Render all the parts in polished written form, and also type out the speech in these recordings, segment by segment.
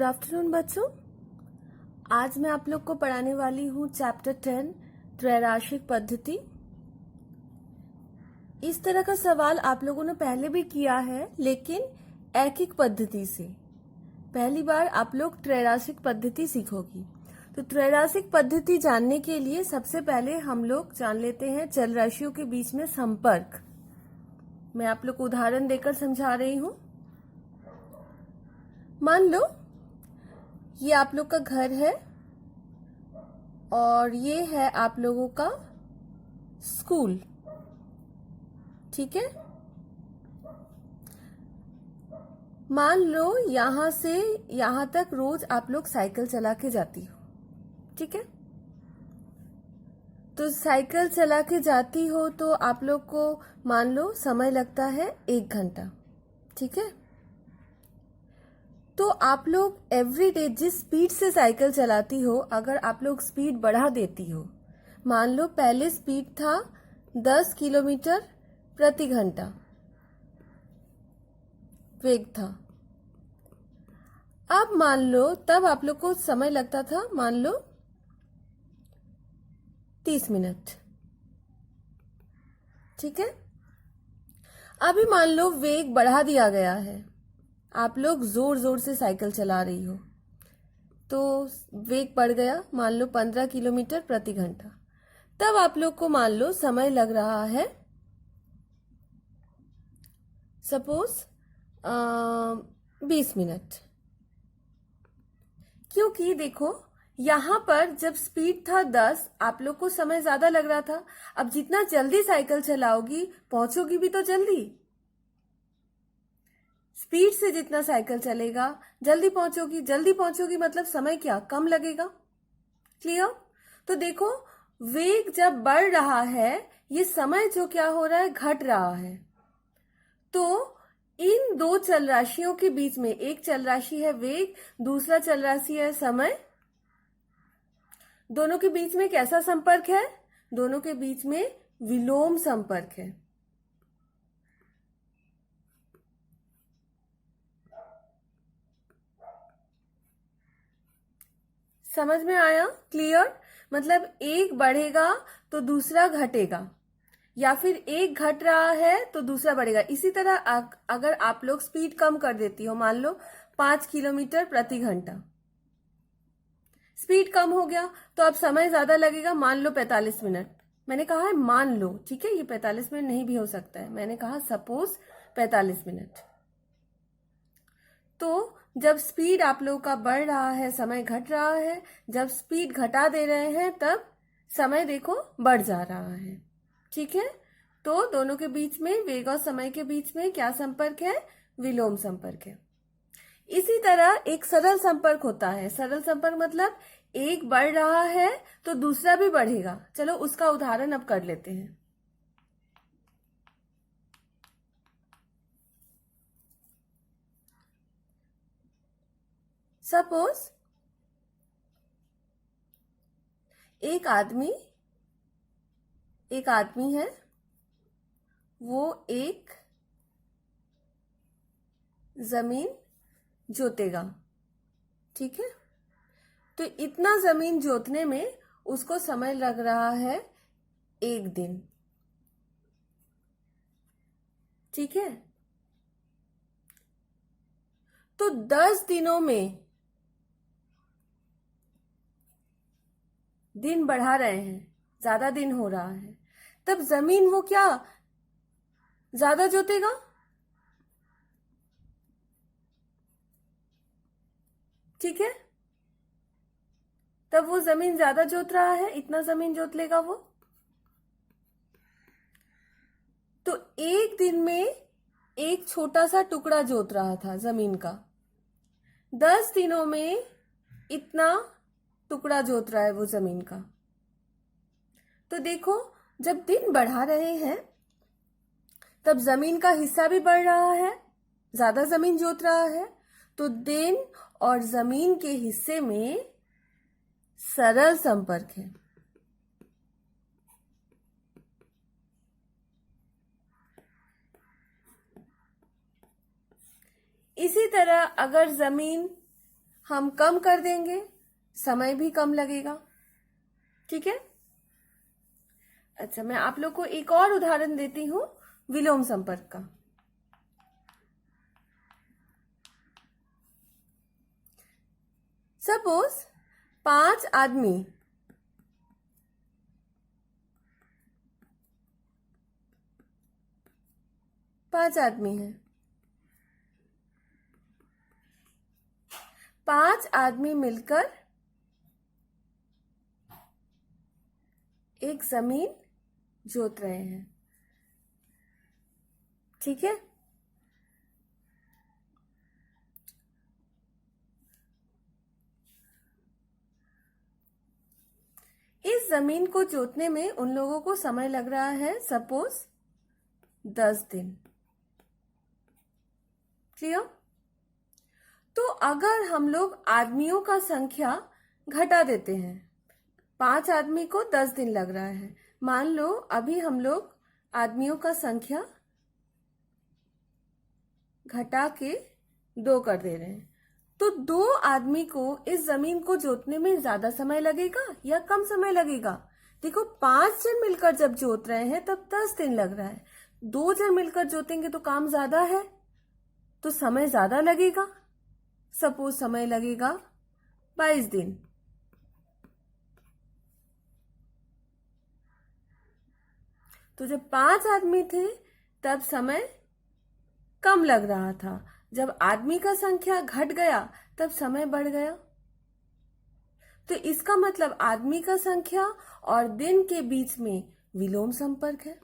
Good afternoon बच्चों। आज मैं आप लोग को पढ़ाने वाली हूँ चैप्टर 10 त्रैराशिक पद्धति। इस तरह का सवाल आप लोगों ने पहले भी किया है, लेकिन ऐकिक पद्धति से। पहली बार आप लोग त्रैराशिक पद्धति सीखोगी। तो त्रैराशिक पद्धति जानने के लिए सबसे पहले हम लोग जान लेते हैं चल राशियों के बीच में संपर्क। मैं आप लोग को उदाहरण देकर समझा रही हूँ। मान लो ये आप लोग का घर है और ये है आप लोगों का स्कूल, ठीक है। मान लो यहां से यहां तक रोज आप लोग साइकिल चला के जाती हो, ठीक है। तो साइकिल चला के जाती हो तो आप लोग को मान लो समय लगता है 1 घंटा, ठीक है। तो आप लोग एवरीडे जिस स्पीड से साइकिल चलाती हो, अगर आप लोग स्पीड बढ़ा देती हो, मान लो पहले स्पीड था 10 किलोमीटर प्रति घंटा वेग था। अब मान लो तब आप लोग को समय लगता था मान लो 30 मिनट, ठीक है। अभी मान लो वेग बढ़ा दिया गया है, आप लोग जोर जोर से साइकिल चला रही हो, तो वेग बढ़ गया मान लो 15 किलोमीटर प्रति घंटा। तब आप लोग को मान लो समय लग रहा है सपोज 20 मिनट। क्योंकि देखो यहां पर जब स्पीड था 10, आप लोग को समय ज्यादा लग रहा था। अब जितना जल्दी साइकिल चलाओगी पहुंचोगी भी तो जल्दी। स्पीड से जितना साइकिल चलेगा जल्दी पहुंचोगी, जल्दी पहुंचोगी मतलब समय क्या कम लगेगा। क्लियर। तो देखो वेग जब बढ़ रहा है, ये समय जो क्या हो रहा है घट रहा है। तो इन दो चल राशियों के बीच में, एक चल राशि है वेग, दूसरा चल राशि है समय, दोनों के बीच में कैसा संपर्क है? दोनों के बीच में विलोम संपर्क है। समझ में आया? क्लियर। मतलब एक बढ़ेगा तो दूसरा घटेगा, या फिर एक घट रहा है तो दूसरा बढ़ेगा। इसी तरह अगर आप लोग स्पीड कम कर देती हो, मान लो 5 किलोमीटर प्रति घंटा, स्पीड कम हो गया तो अब समय ज्यादा लगेगा, मान लो 45 मिनट। मैंने कहा है मान लो, ठीक है, ये 45 मिनट नहीं भी हो सकता है, मैंने कहा सपोज 45 मिनट। तो जब स्पीड आप लोगों का बढ़ रहा है समय घट रहा है, जब स्पीड घटा दे रहे हैं तब समय देखो बढ़ जा रहा है, ठीक है। तो दोनों के बीच में, वेग और समय के बीच में क्या संपर्क है? विलोम संपर्क है। इसी तरह एक सरल संपर्क होता है। सरल संपर्क मतलब एक बढ़ रहा है तो दूसरा भी बढ़ेगा। चलो उसका उदाहरण अब कर लेते हैं। सपोज एक आदमी है, वो एक जमीन जोतेगा, ठीक है। तो इतना जमीन जोतने में उसको समय लग रहा है 1 दिन, ठीक है। तो 10 दिनों में दिन बढ़ा रहे हैं, ज्यादा दिन हो रहा है, तब जमीन वो क्या ज्यादा जोतेगा? ठीक है, तब वो जमीन ज्यादा जोत रहा है, इतना जमीन जोत लेगा वो। तो 1 दिन में एक छोटा सा टुकड़ा जोत रहा था जमीन का, 10 दिनों में इतना टुकड़ा जोत रहा है वो जमीन का। तो देखो जब दिन बढ़ा रहे हैं तब जमीन का हिस्सा भी बढ़ रहा है, ज्यादा जमीन जोत रहा है, तो दिन और जमीन के हिस्से में सरल संपर्क है। इसी तरह अगर जमीन हम कम कर देंगे, समय भी कम लगेगा। ठीक है। अच्छा, मैं आप लोग को एक और उदाहरण देती हूं विलोम संपर्क का। सपोज 5 आदमी हैं। 5 आदमी मिलकर एक जमीन जोत रहे हैं। ठीक है। इस जमीन को जोतने में उन लोगों को समय लग रहा है सपोज 10 दिन। क्लियर? तो अगर हम लोग आदमियों का संख्या घटा देते हैं, 5 आदमी को 10 दिन लग रहा है, मान लो अभी हम लोग आदमियों का संख्या घटा के 2 कर दे रहे हैं, तो 2 आदमी को इस जमीन को जोतने में ज्यादा समय लगेगा या कम समय लगेगा? देखो, 5 जन मिलकर जब जोत रहे हैं तब 10 दिन लग रहा है, 2 जन मिलकर जोतेंगे तो काम ज्यादा है, तो समय ज्यादा लगेगा। सपोज समय लगेगा 22 दिन। तो जब 5 आदमी थे तब समय कम लग रहा था, जब आदमी का संख्या घट गया तब समय बढ़ गया। तो इसका मतलब आदमी का संख्या और दिन के बीच में विलोम संपर्क है।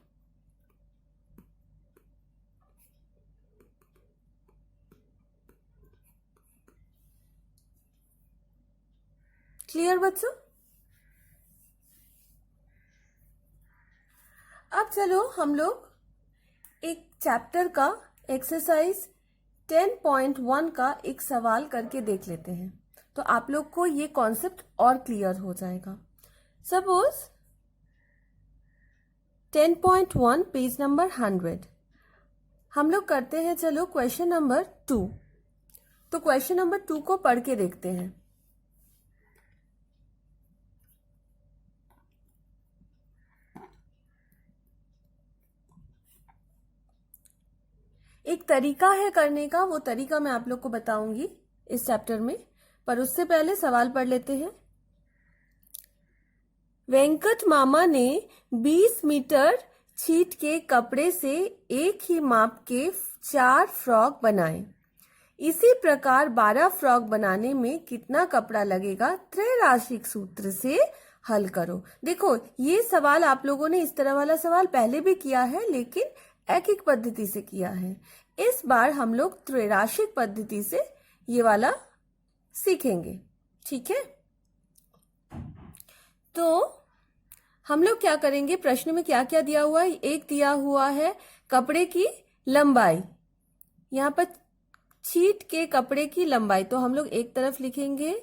क्लियर बच्चों? अब चलो हम लोग एक चैप्टर का एक्सरसाइज 10.1 का एक सवाल करके देख लेते हैं, तो आप लोग को ये कॉन्सेप्ट और क्लियर हो जाएगा। सपोज 10.1 पेज नंबर 100 हम लोग करते हैं। चलो क्वेश्चन नंबर 2, तो क्वेश्चन नंबर 2 को पढ़ के देखते हैं। एक तरीका है करने का, वो तरीका मैं आप लोग को बताऊंगी इस चैप्टर में, पर उससे पहले सवाल पढ़ लेते हैं। वेंकट मामा ने 20 मीटर छीट के कपड़े से एक ही माप के 4 फ्रॉक बनाए। इसी प्रकार 12 फ्रॉक बनाने में कितना कपड़ा लगेगा, त्रैराशिक सूत्र से हल करो। देखो, ये सवाल आप लोगों ने इस तरह वाला सवाल पहले भी किया है, लेकिन एक एक पद्धति से किया है। इस बार हम लोग त्रैराशिक पद्धति से ये वाला सीखेंगे। ठीक है। तो हम लोग क्या करेंगे, प्रश्न में क्या क्या दिया हुआ है? एक दिया हुआ है कपड़े की लंबाई, यहां पर छीट के कपड़े की लंबाई, तो हम लोग एक तरफ लिखेंगे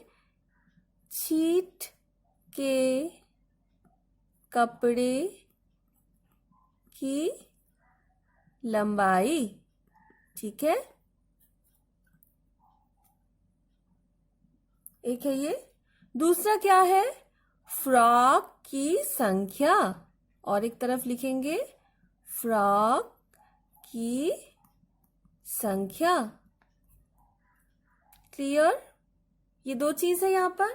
छीट के कपड़े की लंबाई। ठीक है, एक है ये। दूसरा क्या है? फ्रॉक की संख्या, और एक तरफ लिखेंगे फ्रॉक की संख्या। क्लियर? ये 2 चीज है यहां पर।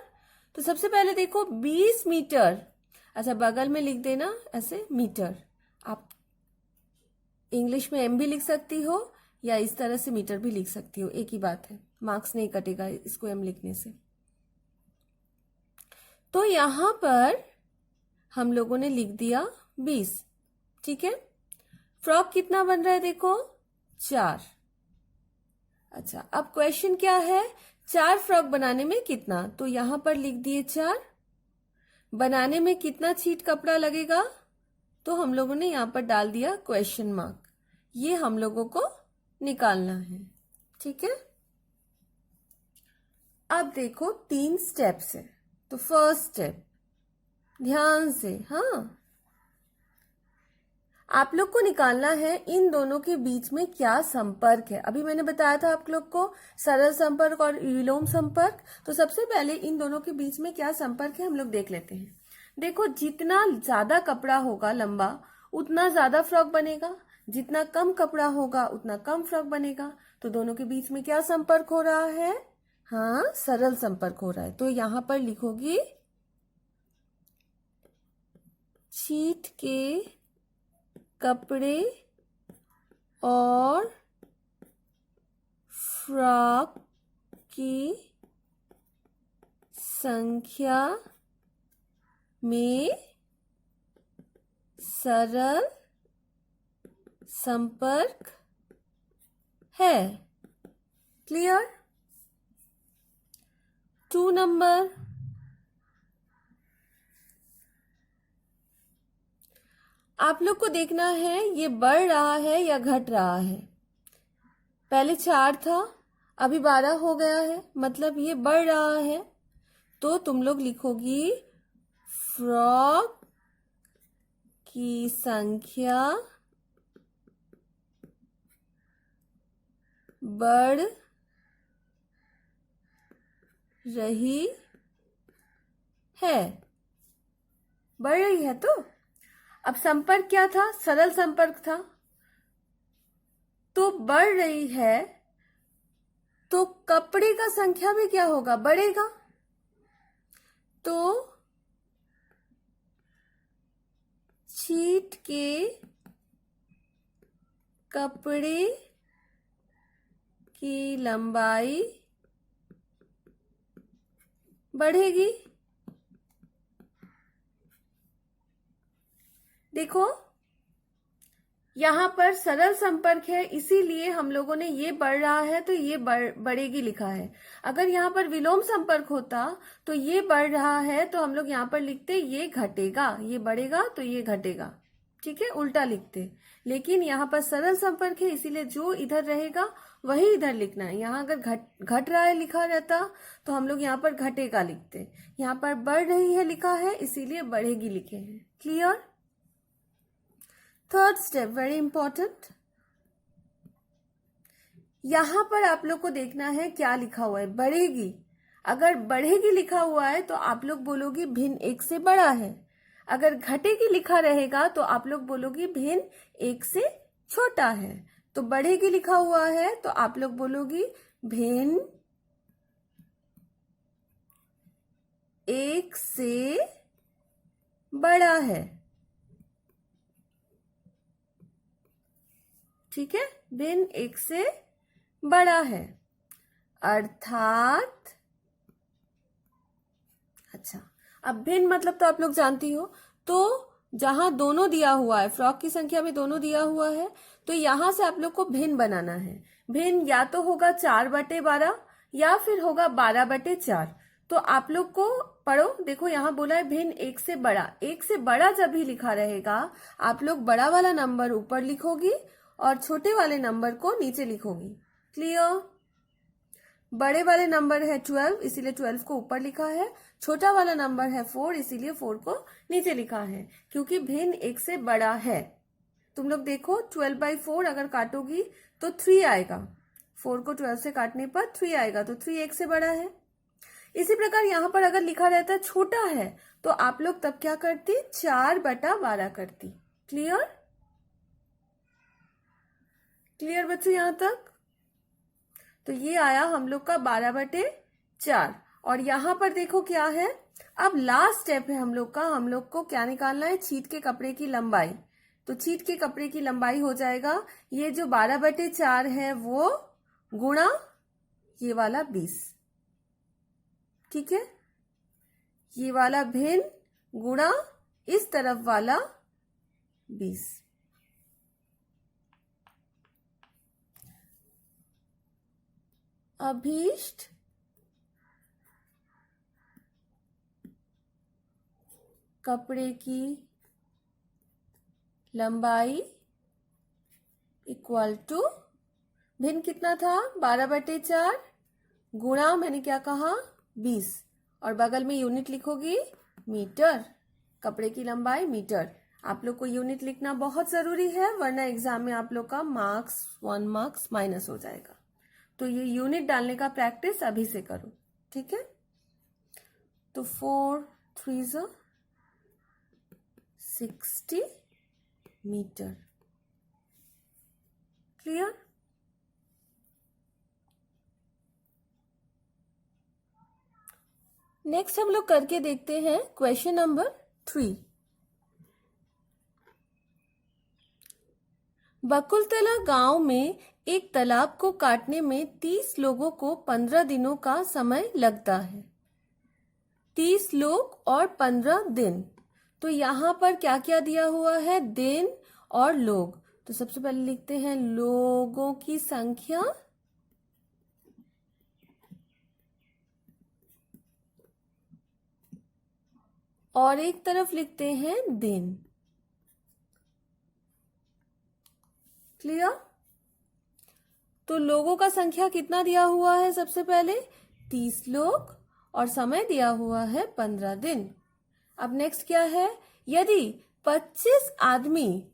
तो सबसे पहले देखो 20 मीटर, अच्छा बगल में लिख देना ऐसे मीटर, आप इंग्लिश में एम भी लिख सकती हो या इस तरह से मीटर भी लिख सकती हो, एक ही बात है, मार्क्स नहीं कटेगा इसको एम लिखने से। तो यहां पर हम लोगों ने लिख दिया 20। ठीक है। फ्रॉक कितना बन रहा है देखो, 4। अच्छा, अब क्वेश्चन क्या है, 4 फ्रॉक बनाने में कितना, तो यहां पर लिख दिए 4। बनाने में कितना छीट कपड़ा लगेगा, तो हम लोगों ने यहां पर डाल दिया क्वेश्चन मार्क। ये हम लोगों को निकालना है। ठीक है। अब देखो 3 स्टेप्स है। तो फर्स्ट स्टेप, ध्यान से, हाँ, आप लोग को निकालना है इन दोनों के बीच में क्या संपर्क है। अभी मैंने बताया था आप लोग को सरल संपर्क और विलोम संपर्क। तो सबसे पहले इन दोनों के बीच में क्या संपर्क है हम लोग देख लेते हैं। देखो, जितना ज्यादा कपड़ा होगा लंबा उतना ज्यादा फ्रॉक बनेगा, जितना कम कपड़ा होगा उतना कम फ्रॉक बनेगा। तो दोनों के बीच में क्या संपर्क हो रहा है? हाँ, सरल संपर्क हो रहा है। तो यहां पर लिखोगी छीट के कपड़े और फ्रॉक की संख्या में सरल संपर्क है। क्लियर? 2 नंबर, आप लोग को देखना है ये बढ़ रहा है या घट रहा है। पहले 4 था, अभी 12 हो गया है, मतलब ये बढ़ रहा है। तो तुम लोग लिखोगी फ्रॉक की संख्या बढ़ रही है। बढ़ रही है। तो अब संपर्क क्या था? सरल संपर्क था। तो बढ़ रही है तो कपड़े का संख्या भी क्या होगा? बढ़ेगा। तो छीट के कपड़े की लंबाई बढ़ेगी। देखो, यहां पर सरल संपर्क है, इसीलिए हम लोगों ने ये बढ़ रहा है तो ये बढ़ेगी लिखा है। अगर यहां पर विलोम संपर्क होता तो ये बढ़ रहा है तो हम लोग यहां पर लिखते ये घटेगा, ये बढ़ेगा तो ये घटेगा। ठीक है, उल्टा लिखते। लेकिन यहाँ पर सरल संपर्क है, इसीलिए जो इधर रहेगा वही इधर लिखना है। यहाँ अगर घट रहा है लिखा रहता तो हम लोग यहाँ पर घटेगा लिखते। यहाँ पर बढ़ रही है लिखा है, इसीलिए बढ़ेगी लिखे हैं। Clear? Third step very important. यहां पर आप लोग को देखना है क्या लिखा हुआ है। बढ़ेगी, अगर बढ़ेगी लिखा हुआ है तो आप लोग बोलोगी भिन्न 1 से बड़ा है। अगर घटेगी लिखा रहेगा तो आप लोग बोलोगी भिन्न 1 से छोटा है। तो बढ़ेगी लिखा हुआ है तो आप लोग बोलोगी भिन्न 1 से बड़ा है। ठीक है, भिन्न 1 से बड़ा है। अर्थात, अच्छा, अब भिन्न मतलब तो आप लोग जानती हो। तो जहां दोनों दिया हुआ है, फ्रॉक की संख्या में दोनों दिया हुआ है, तो यहां से आप लोग को भिन्न बनाना है। भिन्न या तो होगा 4/12 या फिर होगा 12/4। तो आप लोग को पढ़ो, देखो यहां बोला है भिन्न 1 से बड़ा। 1 से बड़ा जब भी लिखा रहेगा आप लोग बड़ा वाला नंबर ऊपर लिखोगी और छोटे वाले नंबर को नीचे लिखोगी। क्लियर? बड़े वाले नंबर है 12, इसीलिए 12 को ऊपर लिखा है। छोटा वाला नंबर है 4, इसीलिए 4 को नीचे लिखा है, क्योंकि भिन्न 1 से बड़ा है। तुम लोग देखो 12/4 अगर काटोगी तो 3 आएगा। 4 को 12 से काटने पर 3 आएगा, तो 3 1 से बड़ा है। इसी प्रकार यहां पर अगर लिखा रहता छोटा है तो आप लोग तब क्या करती? 4/12 करती। क्लियर? क्लियर बच्चों यहां तक? तो ये आया हम लोग का 12/4। और यहां पर देखो क्या है, अब लास्ट स्टेप है हम लोग को क्या निकालना है? छीट के कपड़े की लंबाई। तो छीट के कपड़े की लंबाई हो जाएगा ये जो 12/4 है वो गुणा ये वाला 20। ठीक है, ये वाला भिन्न गुणा इस तरफ वाला 20। अभीष्ट कपड़े की लंबाई इक्वल टू भिन्न कितना था? 12/4 गुणा मैंने क्या कहा? 20। और बगल में यूनिट लिखोगी मीटर। कपड़े की लंबाई मीटर। आप लोग को यूनिट लिखना बहुत जरूरी है, वरना एग्जाम में आप लोग का 1 मार्क्स माइनस हो जाएगा। तो ये यूनिट डालने का प्रैक्टिस अभी से करो, ठीक है। तो 4 3 60 मीटर। क्लियर? नेक्स्ट हम लोग करके देखते हैं क्वेश्चन नंबर 3। बकुलतला गांव में एक तालाब को काटने में 30 लोगों को 15 दिनों का समय लगता है। 30 लोग और 15 दिन। तो यहां पर क्या क्या दिया हुआ है? दिन और लोग। तो सबसे पहले लिखते हैं लोगों की संख्या और एक तरफ लिखते हैं दिन। क्लियर? तो लोगों का संख्या कितना दिया हुआ है? सबसे पहले 30 लोग और समय दिया हुआ है 15 दिन। अब नेक्स्ट क्या है? यदि 25 आदमी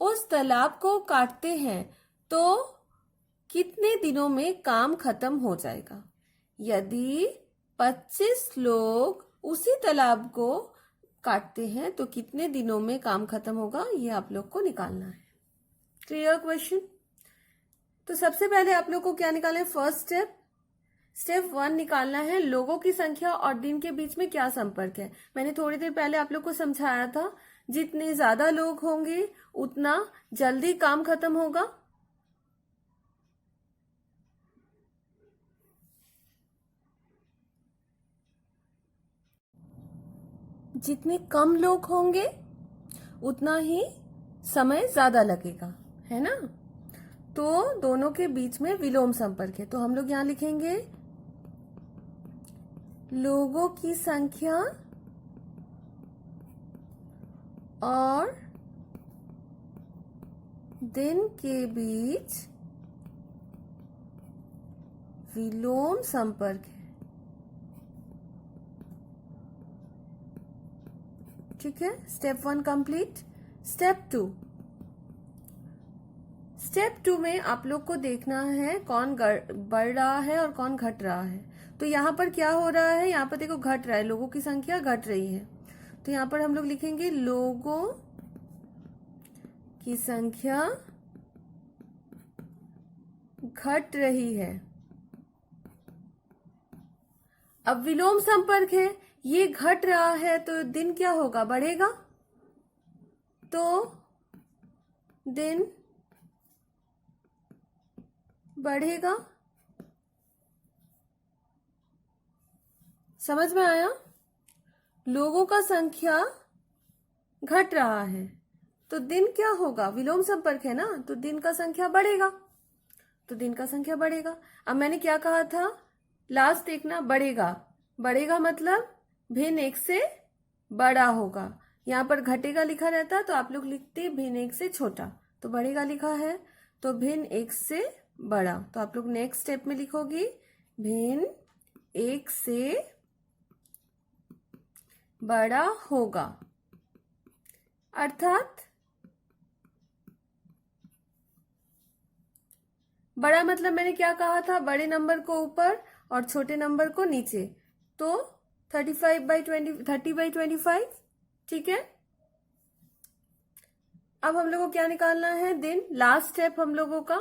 उस तालाब को काटते हैं तो कितने दिनों में काम खत्म हो जाएगा? यदि 25 लोग उसी तालाब को काटते हैं तो कितने दिनों में काम खत्म होगा, ये आप लोग को निकालना है। Clear question? तो सबसे पहले आप लोग को क्या निकालना है? फर्स्ट स्टेप 1 निकालना है लोगों की संख्या और दिन के बीच में क्या संपर्क है। मैंने थोड़ी देर पहले आप लोग को समझाया था, जितने ज्यादा लोग होंगे उतना जल्दी काम खत्म होगा। जितने कम लोग होंगे उतना ही समय ज्यादा लगेगा, है ना। तो दोनों के बीच में विलोम संपर्क है। तो हम लोग यहां लिखेंगे लोगों की संख्या और दिन के बीच विलोम संपर्क है। ठीक है, स्टेप 1 कंप्लीट। स्टेप 2 में आप लोग को देखना है कौन बढ़ रहा है और कौन घट रहा है। तो यहाँ पर क्या हो रहा है? यहाँ पर देखो घट रहा है, लोगों की संख्या घट रही है। तो यहाँ पर हम लोग लिखेंगे लोगों की संख्या घट रही है। अब विलोम संपर्क है, ये घट रहा है तो दिन क्या होगा? बढ़ेगा। तो दिन बढ़ेगा। समझ में आया? लोगों का संख्या घट रहा है तो दिन क्या होगा? विलोम संपर्क है ना, तो दिन का संख्या बढ़ेगा। तो दिन का संख्या बढ़ेगा। अब मैंने क्या कहा था? लास्ट देखना, बढ़ेगा मतलब भिन्न एक से बड़ा होगा। यहाँ पर घटेगा लिखा रहता तो आप लोग लिखते भिन्न एक से छोटा, तो बढ़ेगा लिखा है तो भिन्न एक से बड़ा। तो आप लोग नेक्स्ट स्टेप में लिखोगी भिन्न एक से बड़ा होगा। अर्थात बड़ा मतलब मैंने क्या कहा था? बड़े नंबर को ऊपर और छोटे नंबर को नीचे। तो 30/25। ठीक है। अब हम लोगों को क्या निकालना है? दिन। लास्ट स्टेप हम लोगों का।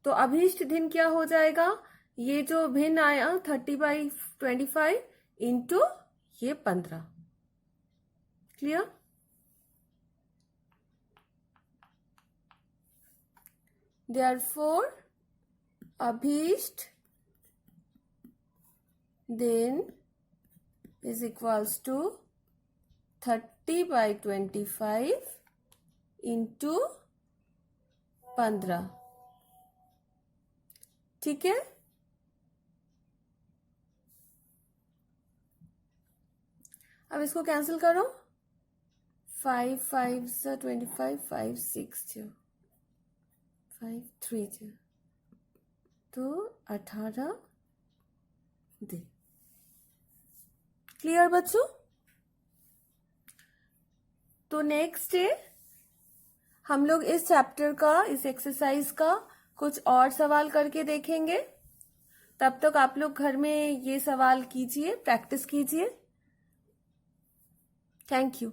तो अभीष्ट दिन क्या हो जाएगा? ये जो भिन्न आया 30/25 इंटू ये 15। क्लियर? देयरफॉर अभीष्ट दिन is equals to 30/25 इंटू 15। ठीक है। अब इसको कैंसिल करो। 5 5 25, 5 6 5 3 तो 18 दिन। क्लियर बच्चों? तो नेक्स्ट डे हम लोग इस चैप्टर का, इस एक्सरसाइज का कुछ और सवाल करके देखेंगे। तब तक आप लोग घर में ये सवाल कीजिए, प्रैक्टिस कीजिए। Thank you.